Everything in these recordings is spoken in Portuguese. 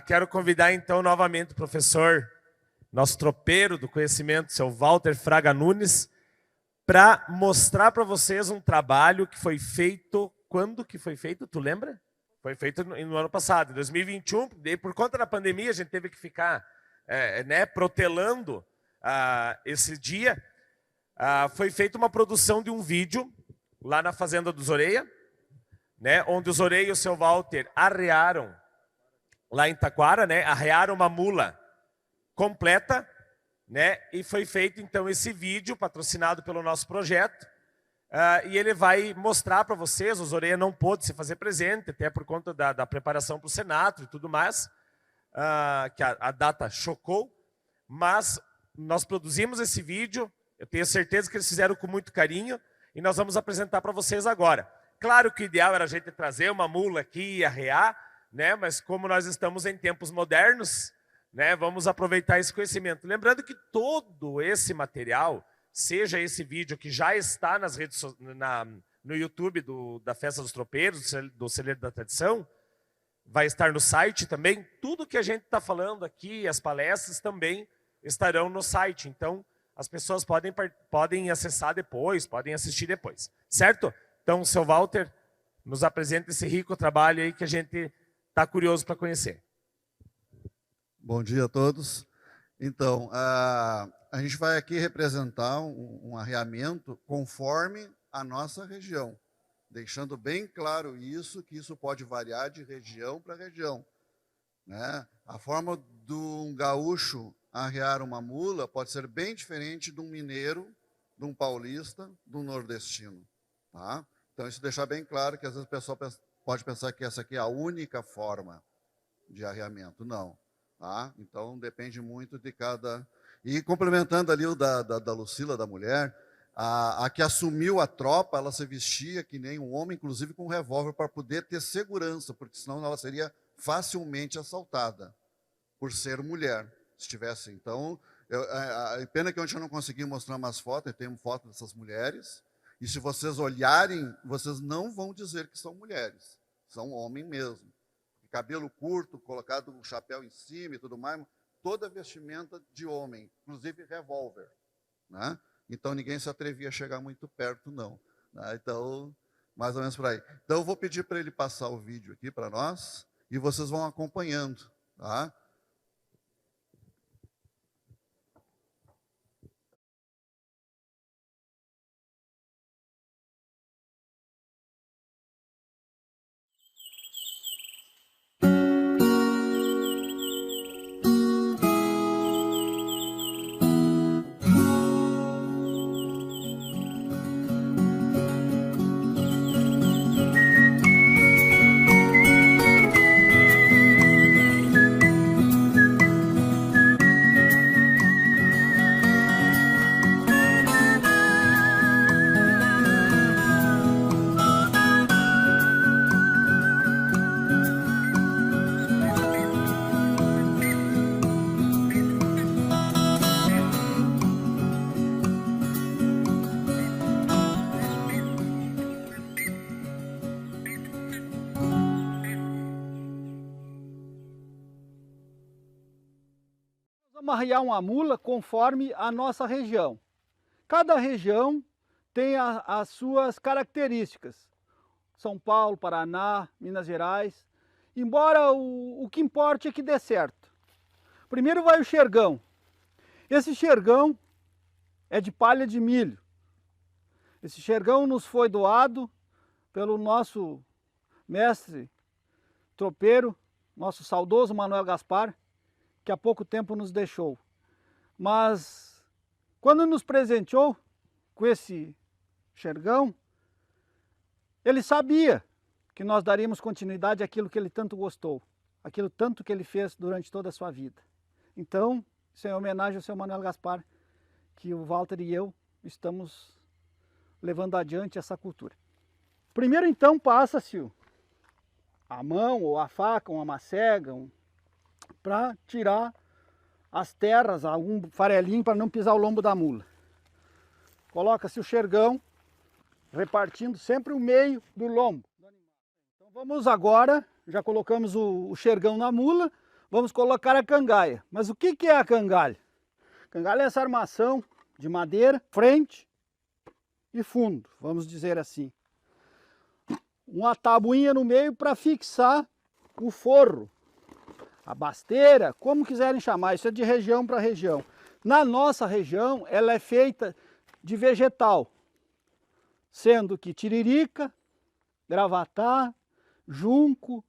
Quero convidar então novamente o professor, nosso tropeiro do conhecimento, seu Walter Fraga Nunes, para mostrar para vocês um trabalho que foi feito. Quando que foi feito? Tu lembra? Foi feito no ano passado, em 2021. E por conta da pandemia, a gente teve que ficar protelando esse dia. Foi feita uma produção de um vídeo lá na Fazenda dos Oreia, né, onde os Oreia e o seu Walter arrearam, lá em Taquara, né, arrearam uma mula completa, né, e foi feito então esse vídeo patrocinado pelo nosso projeto, e ele vai mostrar para vocês. Os Oreia não pôde se fazer presente, até por conta da preparação para o Senato e tudo mais, que a data chocou, mas nós produzimos esse vídeo, eu tenho certeza que eles fizeram com muito carinho, e nós vamos apresentar para vocês agora. Claro que o ideal era a gente trazer uma mula aqui e arrear, né, mas como nós estamos em tempos modernos, né, vamos aproveitar esse conhecimento. Lembrando que todo esse material, seja esse vídeo que já está nas redes, no YouTube da Festa dos Tropeiros, do Celeiro da Tradição, vai estar no site também. Tudo que a gente está falando aqui, as palestras também estarão no site. Então, as pessoas podem acessar depois, podem assistir depois. Certo? Então, seu Walter, nos apresenta esse rico trabalho aí que a gente está curioso para conhecer. Bom dia a todos. Então, a gente vai aqui representar um arreamento conforme a nossa região, deixando bem claro que isso pode variar de região para região, né? A forma de um gaúcho arrear uma mula pode ser bem diferente de um mineiro, de um paulista, de um nordestino, tá? Então, isso deixar bem claro, que às vezes o pessoal pode pensar que essa aqui é a única forma de arreamento. Não. Tá? Então, depende muito de cada... E complementando ali o da Lucila, da mulher, a que assumiu a tropa, ela se vestia que nem um homem, inclusive com um revólver, para poder ter segurança, porque senão ela seria facilmente assaltada, por ser mulher, se tivesse. Então, pena que a gente não conseguiu mostrar mais fotos, temos fotos dessas mulheres, e se vocês olharem, vocês não vão dizer que são mulheres, são homens mesmo. Cabelo curto, colocado um chapéu em cima e tudo mais, toda vestimenta de homem, inclusive revólver, né? Então, ninguém se atrevia a chegar muito perto, não. Né? Então, mais ou menos por aí. Então, eu vou pedir para ele passar o vídeo aqui para nós, e vocês vão acompanhando, tá? Vamos arrear uma mula conforme a nossa região. Cada região tem as suas características. São Paulo, Paraná, Minas Gerais. Embora o que importa é que dê certo. Primeiro vai o xergão. Esse xergão é de palha de milho. Esse xergão nos foi doado pelo nosso mestre tropeiro, nosso saudoso Manuel Gaspar, que há pouco tempo nos deixou. Mas quando nos presenteou com esse xergão, ele sabia que nós daríamos continuidade àquilo que ele tanto gostou, aquilo tanto que ele fez durante toda a sua vida. Então, isso é em homenagem ao seu Manuel Gaspar, que o Walter e eu estamos levando adiante essa cultura. Primeiro, então, passa-se a mão ou a faca, uma macega, para tirar as terras, algum farelinho para não pisar o lombo da mula. Coloca-se o xergão, repartindo sempre o meio do lombo do animal. Então vamos agora já colocamos o xergão na mula, vamos colocar a cangalha. Mas o que é a cangalha? Cangalha é essa armação de madeira, frente e fundo, vamos dizer assim. Uma tabuinha no meio para fixar o forro, a basteira, como quiserem chamar, isso é de região para região. Na nossa região, ela é feita de vegetal, sendo que tiririca, gravatá, junco,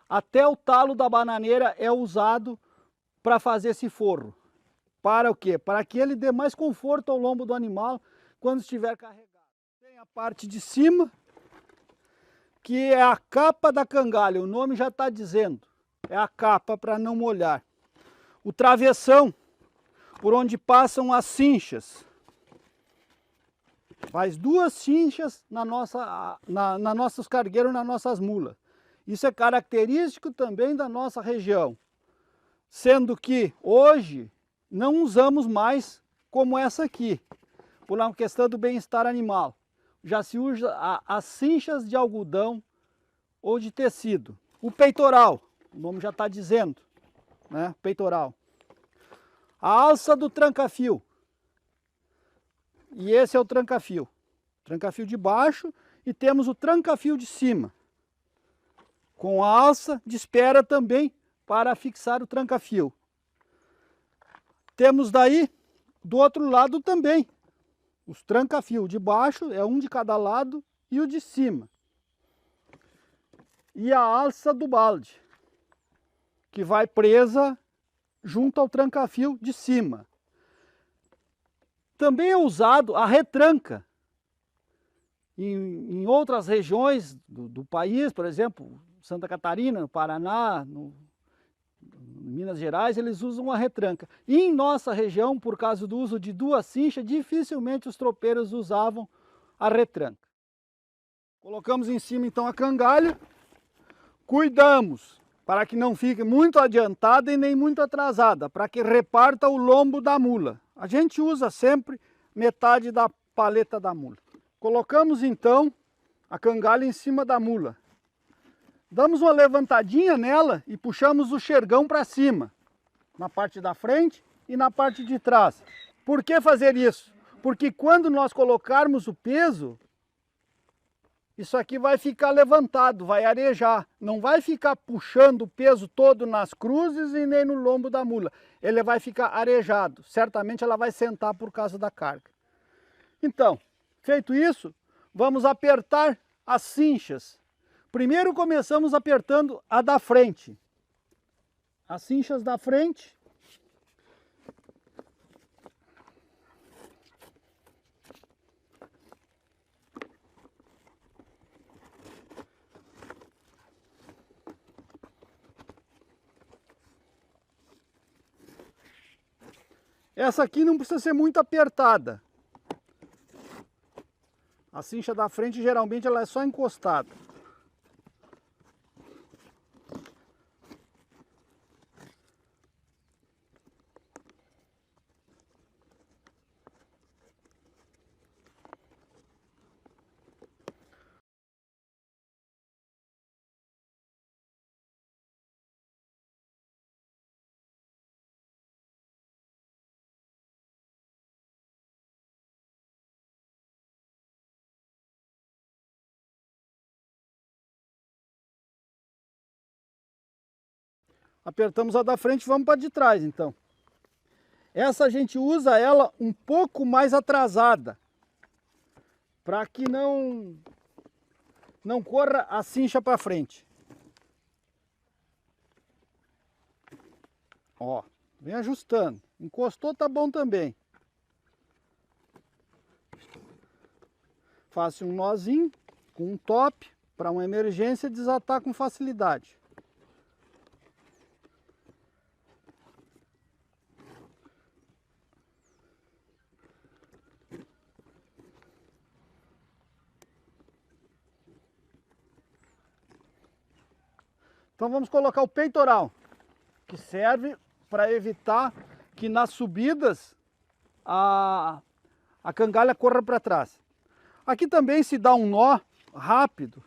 até o talo da bananeira é usado para fazer esse forro. Para o quê? Para que ele dê mais conforto ao lombo do animal quando estiver carregado. Tem a parte de cima, que é a capa da cangalha, o nome já está dizendo, é a capa para não molhar. O travessão, por onde passam as cinchas. Faz 2 cinchas na nossos cargueiros, nas nossas mulas. Isso é característico também da nossa região, sendo que hoje não usamos mais como essa aqui, por uma questão do bem-estar animal. Já se usa as cinchas de algodão ou de tecido. O peitoral, o nome já está dizendo, né? Peitoral. A alça do tranca-fio. E esse é o tranca-fio. Tranca-fio de baixo e temos o tranca-fio de cima. Com a alça de espera também para fixar o tranca-fio. Temos daí, do outro lado também, os tranca-fio de baixo, é um de cada lado, e o de cima. E a alça do balde, que vai presa junto ao tranca-fio de cima. Também é usado a retranca. Em outras regiões do país, por exemplo, Santa Catarina, no Paraná, em Minas Gerais, eles usam a retranca. E em nossa região, por causa do uso de 2 cinchas, dificilmente os tropeiros usavam a retranca. Colocamos em cima então a cangalha, cuidamos para que não fique muito adiantada e nem muito atrasada, para que reparta o lombo da mula. A gente usa sempre metade da paleta da mula. Colocamos então a cangalha em cima da mula. Damos uma levantadinha nela e puxamos o xergão para cima, na parte da frente e na parte de trás. Por que fazer isso? Porque quando nós colocarmos o peso, isso aqui vai ficar levantado, vai arejar. Não vai ficar puxando o peso todo nas cruzes e nem no lombo da mula. Ele vai ficar arejado. Certamente ela vai sentar por causa da carga. Então, feito isso, vamos apertar as cinchas. Primeiro começamos apertando a da frente. As cinchas da frente. Essa aqui não precisa ser muito apertada. A cincha da frente geralmente ela é só encostada. Apertamos a da frente, vamos para de trás então. Essa a gente usa ela um pouco mais atrasada, para que não corra a cincha para frente. Ó, vem ajustando. Encostou, tá bom também. Faça um nozinho com um top para uma emergência desatar com facilidade. Então vamos colocar o peitoral, que serve para evitar que nas subidas a cangalha corra para trás. Aqui também se dá um nó rápido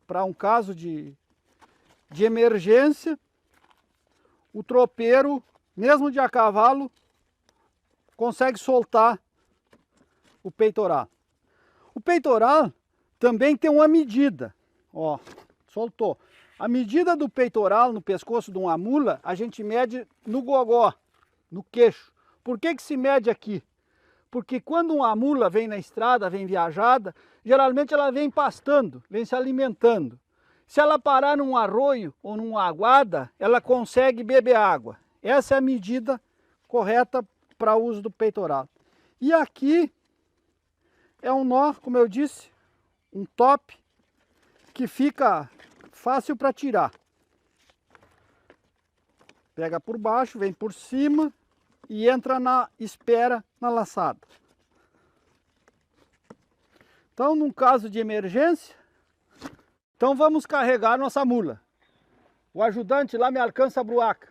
para um caso de emergência, o tropeiro, mesmo de a cavalo, consegue soltar o peitoral. O peitoral também tem uma medida, ó, soltou. A medida do peitoral no pescoço de uma mula, a gente mede no gogó, no queixo. Por que que se mede aqui? Porque quando uma mula vem na estrada, vem viajada, geralmente ela vem pastando, vem se alimentando. Se ela parar num arroio ou numa aguada, ela consegue beber água. Essa é a medida correta para o uso do peitoral. E aqui é um nó, como eu disse, um top que fica fácil para tirar. Pega por baixo, vem por cima e entra na espera na laçada. Então, num caso de emergência, então vamos carregar nossa mula. O ajudante lá me alcança a bruaca.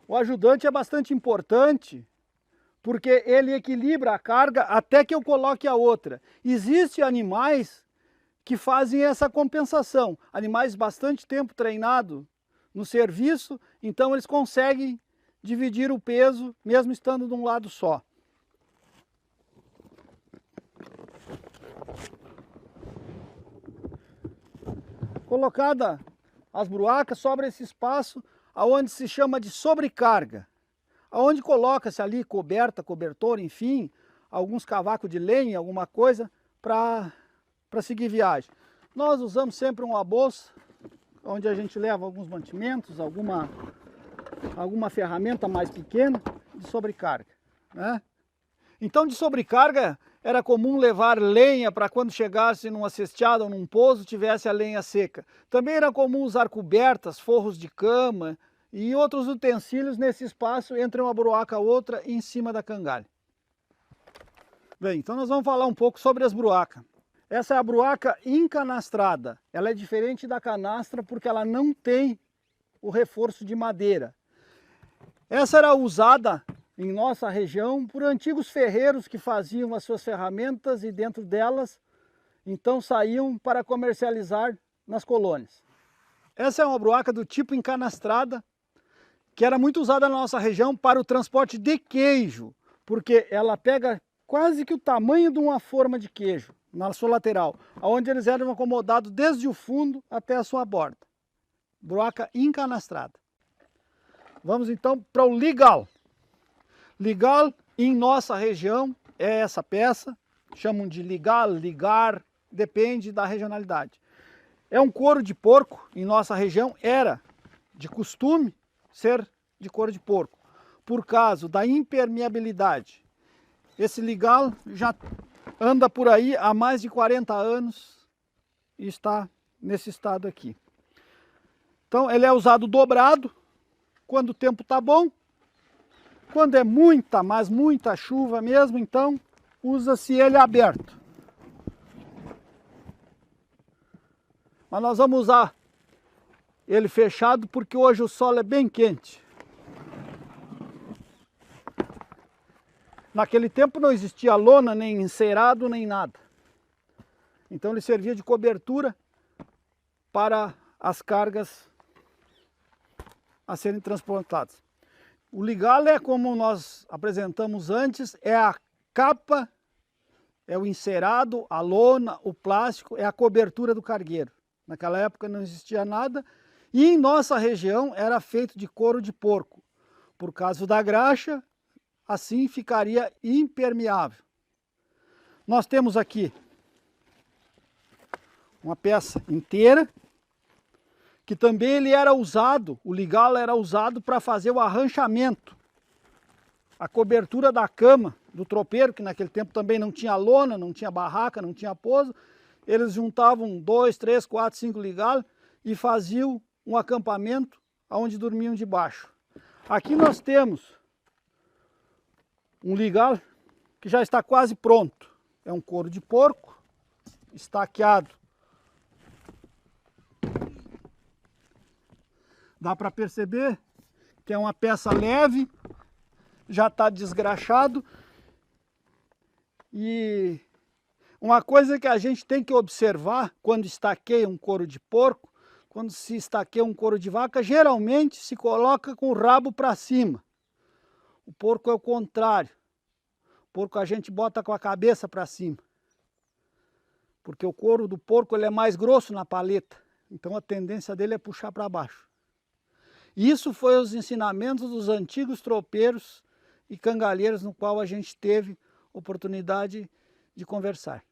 O ajudante é bastante importante porque ele equilibra a carga até que eu coloque a outra. Existem animais que fazem essa compensação. Animais bastante tempo treinados no serviço, então eles conseguem dividir o peso mesmo estando de um lado só. Colocada as bruacas, sobra esse espaço aonde se chama de sobrecarga, aonde coloca-se ali coberta, cobertor, enfim, alguns cavacos de lenha, alguma coisa para seguir viagem. Nós usamos sempre uma bolsa onde a gente leva alguns mantimentos, alguma ferramenta mais pequena de sobrecarga, né? Então, de sobrecarga era comum levar lenha para quando chegasse numa cesteada ou num pouso tivesse a lenha seca. Também era comum usar cobertas, forros de cama e outros utensílios nesse espaço entre uma bruaca e outra em cima da cangalha. Bem, então nós vamos falar um pouco sobre as bruacas. Essa é a bruaca encanastrada. Ela é diferente da canastra porque ela não tem o reforço de madeira. Essa era usada em nossa região por antigos ferreiros que faziam as suas ferramentas e dentro delas então saíam para comercializar nas colônias. Essa é uma bruaca do tipo encanastrada que era muito usada na nossa região para o transporte de queijo, porque ela pega quase que o tamanho de uma forma de queijo na sua lateral, onde eles eram acomodados desde o fundo até a sua borda. Bruaca encanastrada. Vamos então para o ligal. Ligal em nossa região é essa peça, chamam de ligal, ligar, depende da regionalidade. É um couro de porco, em nossa região era de costume ser de couro de porco, por causa da impermeabilidade. Esse ligal já anda por aí há mais de 40 anos e está nesse estado aqui. Então ele é usado dobrado quando o tempo está bom. Quando é muita, mas muita chuva mesmo, então usa-se ele aberto. Mas nós vamos usar ele fechado porque hoje o solo é bem quente. Naquele tempo não existia lona, nem encerado, nem nada. Então ele servia de cobertura para as cargas a serem transportadas. O ligal é, como nós apresentamos antes, é a capa, é o encerado, a lona, o plástico, é a cobertura do cargueiro. Naquela época não existia nada e em nossa região era feito de couro de porco. Por causa da graxa, assim ficaria impermeável. Nós temos aqui uma peça inteira, que também ele era usado, o ligal era usado para fazer o arranchamento, a cobertura da cama do tropeiro, que naquele tempo também não tinha lona, não tinha barraca, não tinha pouso. Eles juntavam 2, 3, 4, 5 ligal e faziam um acampamento onde dormiam debaixo. Aqui nós temos um ligal que já está quase pronto. É um couro de porco, estaqueado. Dá para perceber que é uma peça leve, já está desgraxado. Uma coisa que a gente tem que observar quando estaqueia um couro de porco, quando se estaqueia um couro de vaca, geralmente se coloca com o rabo para cima. O porco é o contrário. O porco a gente bota com a cabeça para cima. Porque o couro do porco ele é mais grosso na paleta. Então a tendência dele é puxar para baixo. Isso foi os ensinamentos dos antigos tropeiros e cangalheiros no qual a gente teve oportunidade de conversar.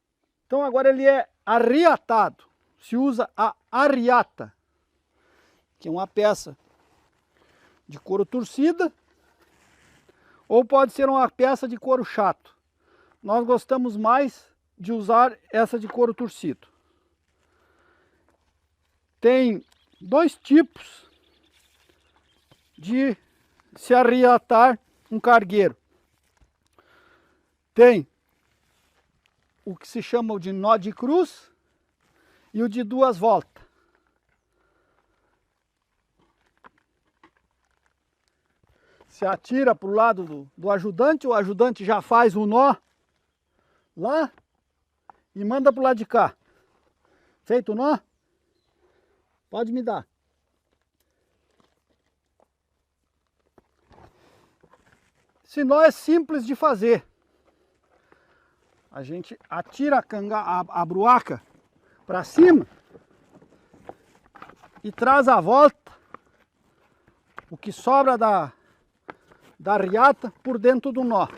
Então agora ele é arriatado. Se usa a arriata, que é uma peça de couro torcida, ou pode ser uma peça de couro chato. Nós gostamos mais de usar essa de couro torcido. Tem dois tipos de se arriatar um cargueiro. Tem o que se chama de nó de cruz e o de duas voltas. Se atira para o lado do ajudante, o ajudante já faz o nó lá e manda para o lado de cá. Feito o nó? Pode me dar. Esse nó é simples de fazer. A gente atira a bruaca para cima e traz a volta, o que sobra da riata por dentro do nó.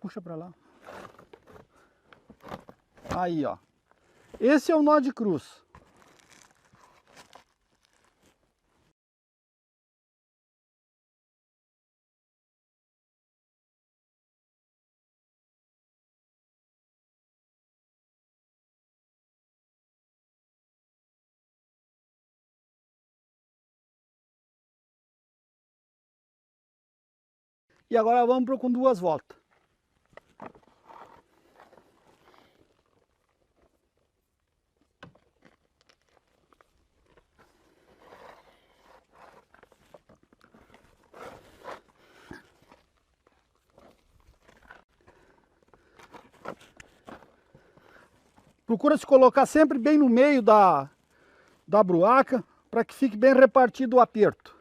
Puxa para lá. Aí, ó. Esse é o nó de cruz. E agora vamos com duas voltas. Procura se colocar sempre bem no meio da bruaca, para que fique bem repartido o aperto.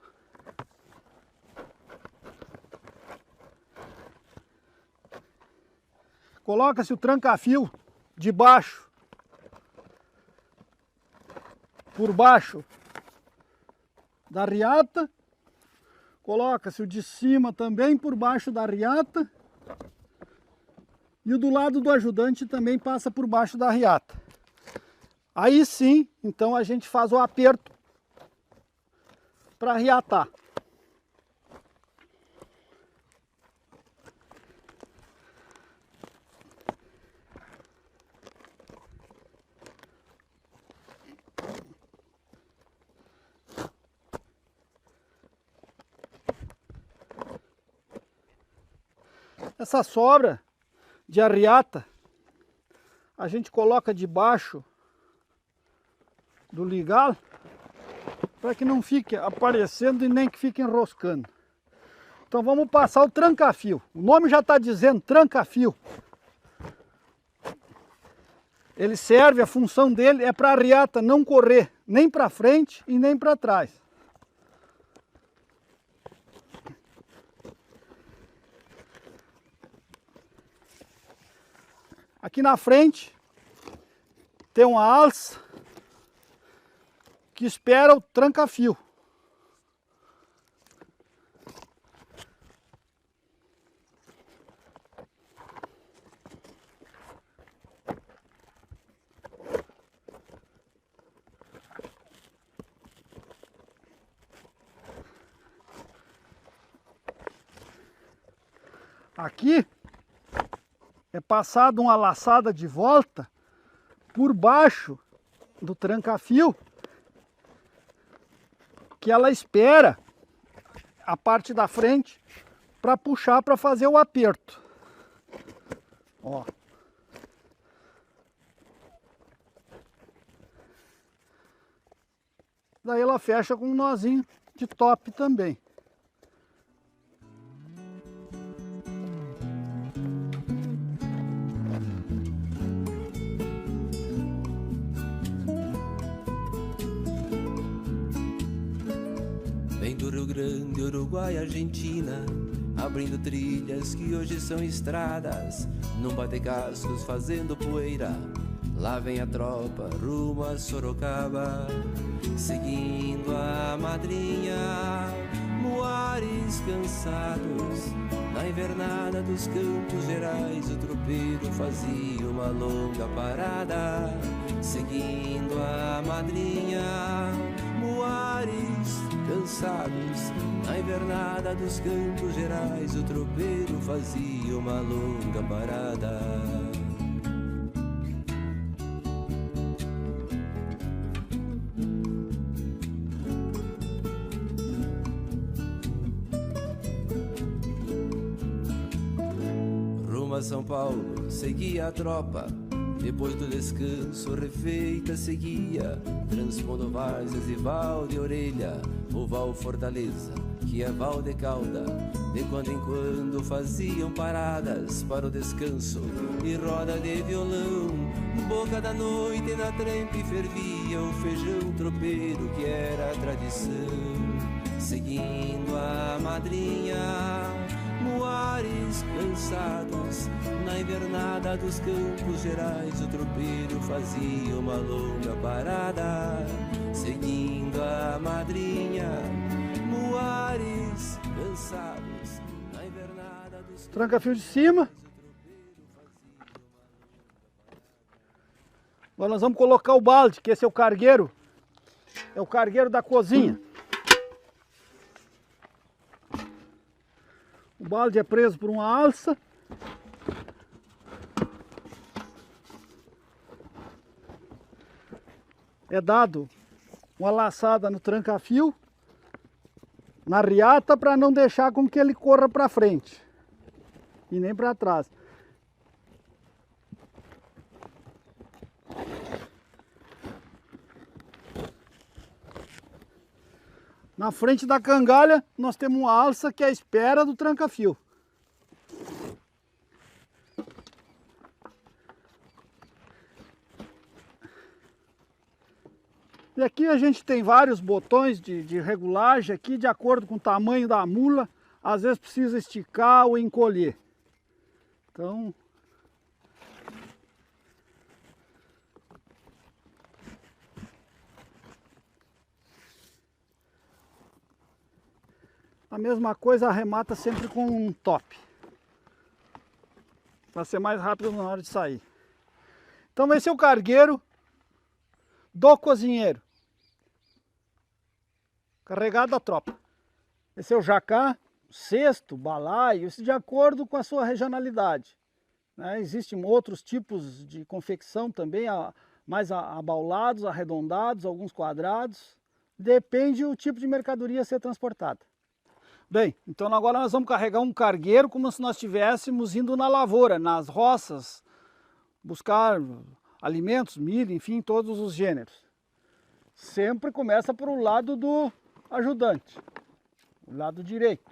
Coloca-se o tranca-fio de baixo, por baixo da riata. Coloca-se o de cima também por baixo da riata. E o do lado do ajudante também passa por baixo da riata. Aí sim, então a gente faz o aperto para riatar. Essa sobra de arriata a gente coloca debaixo do ligal para que não fique aparecendo e nem que fique enroscando. Então vamos passar o tranca-fio. O nome já está dizendo tranca-fio. Ele serve, a função dele é para a arriata não correr nem para frente e nem para trás. Aqui na frente tem uma alça que espera o tranca-fio. Aqui é passado uma laçada de volta por baixo do tranca-fio, que ela espera a parte da frente para puxar para fazer o aperto. Ó. Daí ela fecha com um nozinho de top também. Vem do Rio Grande, Uruguai, Argentina, abrindo trilhas que hoje são estradas, num bate-cascos fazendo poeira. Lá vem a tropa rumo a Sorocaba, seguindo a madrinha. Muares cansados, na invernada dos Campos Gerais, o tropeiro fazia uma longa parada, seguindo a madrinha. Muares cansados, na invernada dos Campos Gerais, o tropeiro fazia uma longa parada. Rumo a São Paulo, seguia a tropa. Depois do descanso, refeita seguia, transpondo várzeas e val de orelha, o val Fortaleza, que é val de cauda. De quando em quando faziam paradas para o descanso e roda de violão. Boca da noite na trempe fervia o feijão tropeiro que era a tradição. Seguindo a madrinha, Muares cansados, na invernada dos Campos Gerais, o tropeiro fazia uma longa parada, seguindo a madrinha. Muares cansados, na invernada dos Tranca-fio de cima. Agora nós vamos colocar o balde, que esse é o cargueiro. É o cargueiro da cozinha. O balde é preso por uma alça. É dado uma laçada no tranca-fio, na riata, para não deixar com que ele corra para frente e nem para trás. Na frente da cangalha nós temos uma alça que é a espera do tranca-fio. E aqui a gente tem vários botões de regulagem aqui, de acordo com o tamanho da mula. Às vezes precisa esticar ou encolher. Então... a mesma coisa arremata sempre com um top, para ser mais rápido na hora de sair. Então esse é o cargueiro do cozinheiro, carregado da tropa. Esse é o jacá, cesto, balaio, isso de acordo com a sua regionalidade, né? Existem outros tipos de confecção também, mais abaulados, arredondados, alguns quadrados. Depende do tipo de mercadoria a ser transportada. Bem, então agora nós vamos carregar um cargueiro como se nós estivéssemos indo na lavoura, nas roças, buscar alimentos, milho, enfim, todos os gêneros. Sempre começa por o lado do ajudante, o lado direito.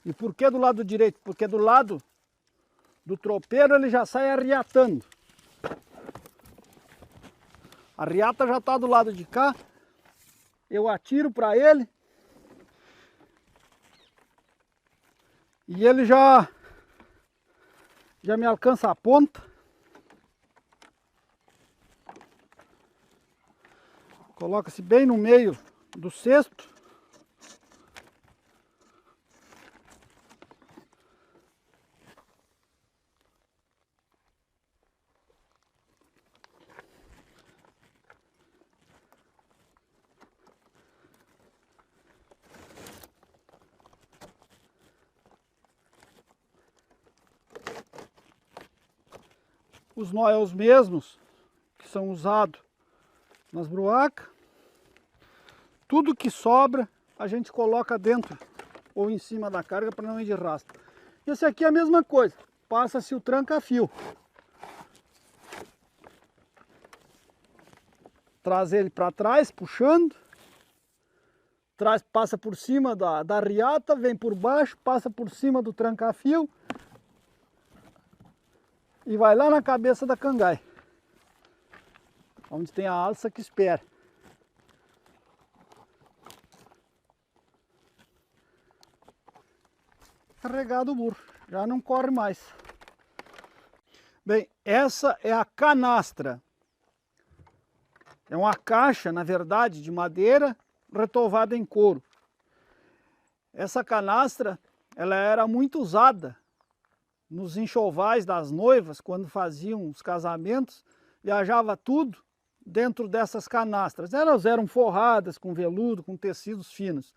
E por que do lado direito? Porque do lado do tropeiro ele já sai arriatando. A riata já está do lado de cá, eu atiro para ele. E ele já me alcança a ponta. Coloca-se bem no meio do cesto. Os nós são os mesmos que são usados nas bruacas. Tudo que sobra a gente coloca dentro ou em cima da carga para não ir de rastro. Esse aqui é a mesma coisa, passa-se o tranca-fio. traz ele para trás, puxando. Passa por cima da riata, vem por baixo, passa por cima do tranca-fio e vai lá na cabeça da cangai, onde tem a alça que espera. Carregado o burro, já não corre mais. Bem, essa é a canastra. É uma caixa, na verdade, de madeira retovada em couro. Essa canastra, ela era muito usada nos enxovais das noivas, quando faziam os casamentos, viajava tudo dentro dessas canastras. Elas eram forradas com veludo, com tecidos finos.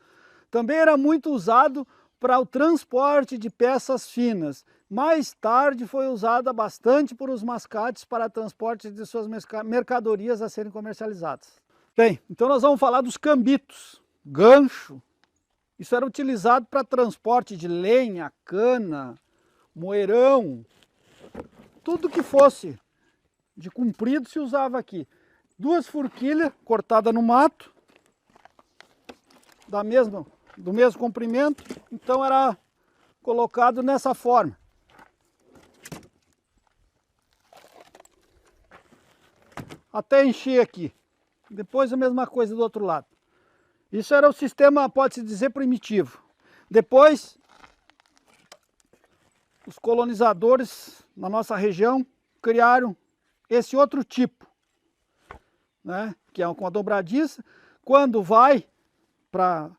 Também era muito usado para o transporte de peças finas. Mais tarde foi usada bastante por os mascates para transporte de suas mercadorias a serem comercializadas. Bem, então nós vamos falar dos cambitos, gancho. Isso era utilizado para transporte de lenha, cana, moeirão, tudo que fosse de comprido se usava aqui. 2 forquilhas cortadas no mato, do mesmo comprimento, então era colocado nessa forma. Até encher aqui. Depois a mesma coisa do outro lado. Isso era o sistema, pode-se dizer, primitivo. Depois, os colonizadores na nossa região criaram esse outro tipo, né? Que é com a dobradiça. Quando vai para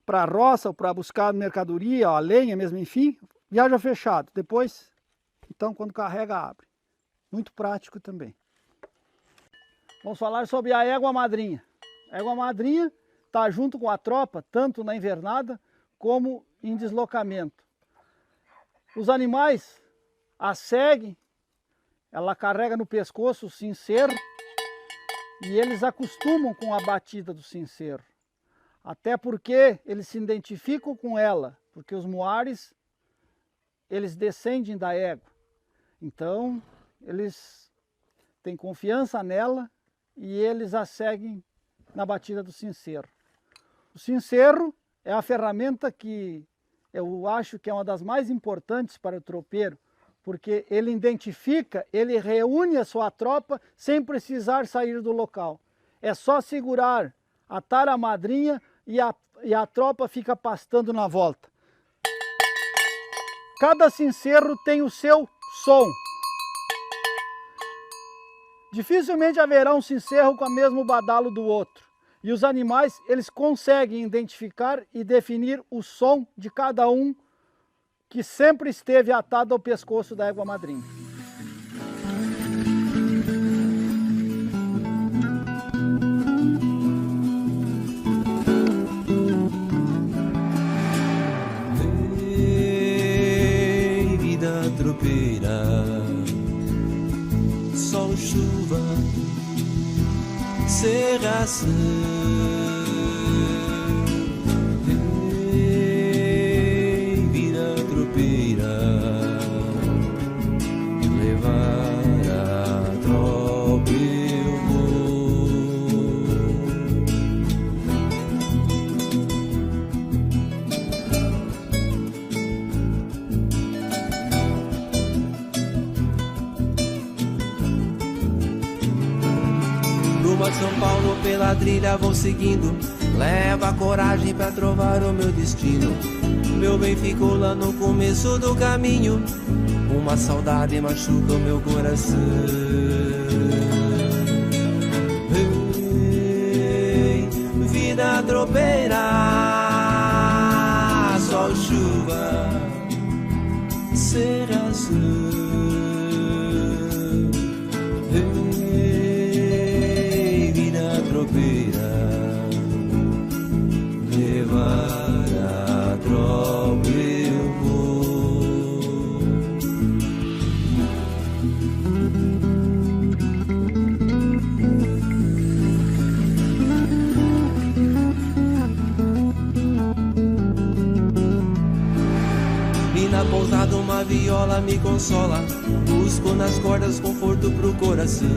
a roça ou para buscar mercadoria, a lenha mesmo, enfim, viaja fechado. Depois, então, quando carrega, abre. Muito prático também. Vamos falar sobre a égua madrinha. A égua madrinha está junto com a tropa, tanto na invernada como em deslocamento. Os animais a seguem, ela carrega no pescoço o cinceiro e eles acostumam com a batida do cinceiro. Até porque eles se identificam com ela, porque os muares, eles descendem da égua. Então, eles têm confiança nela e eles a seguem na batida do cinceiro. O cinceiro é a ferramenta que eu acho que é uma das mais importantes para o tropeiro, porque ele identifica, ele reúne a sua tropa sem precisar sair do local. É só segurar, atar a madrinha e a tropa fica pastando na volta. Cada cinceiro tem o seu som. Dificilmente haverá um cincerro com o mesmo badalo do outro. E os animais, eles conseguem identificar e definir o som de cada um que sempre esteve atado ao pescoço da égua madrinha. Ei, vida tropeira, sol, chuva, serração. Ei, vida tropeira, levar a tropa eu vou. Rumo a São Paulo pela trilha vou seguindo, leva a coragem pra trovar o meu destino. Meu bem ficou lá no começo do caminho, uma saudade machuca o meu coração. Ei, vida tropeira, sol, chuva, serração. Ei, vida tropeira, levar a tropa eu vou. E na pousada uma viola me consola, busco nas cordas conforto pro coração.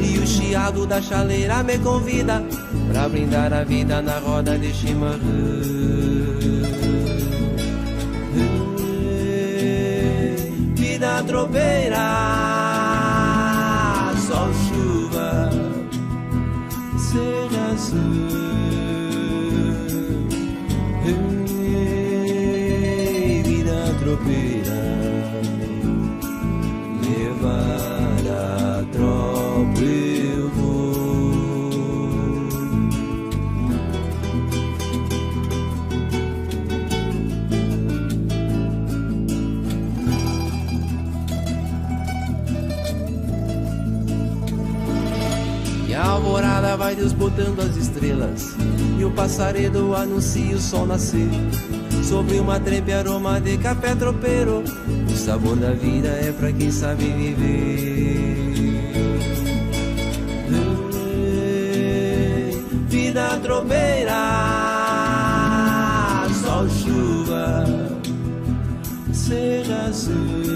E o chiado da chaleira me convida pra brindar a vida na roda de chimarrão. Vida tropeira, sol, chuva, seja azul. Vida tropeira, levar a tropa eu vou. E a alvorada vai desbotando as estrelas, e o passaredo anuncia o sol nascer. Sobre uma trempe aroma de café tropeiro, o sabor da vida é pra quem sabe viver. Vida tropeira, sol, chuva, seja azul.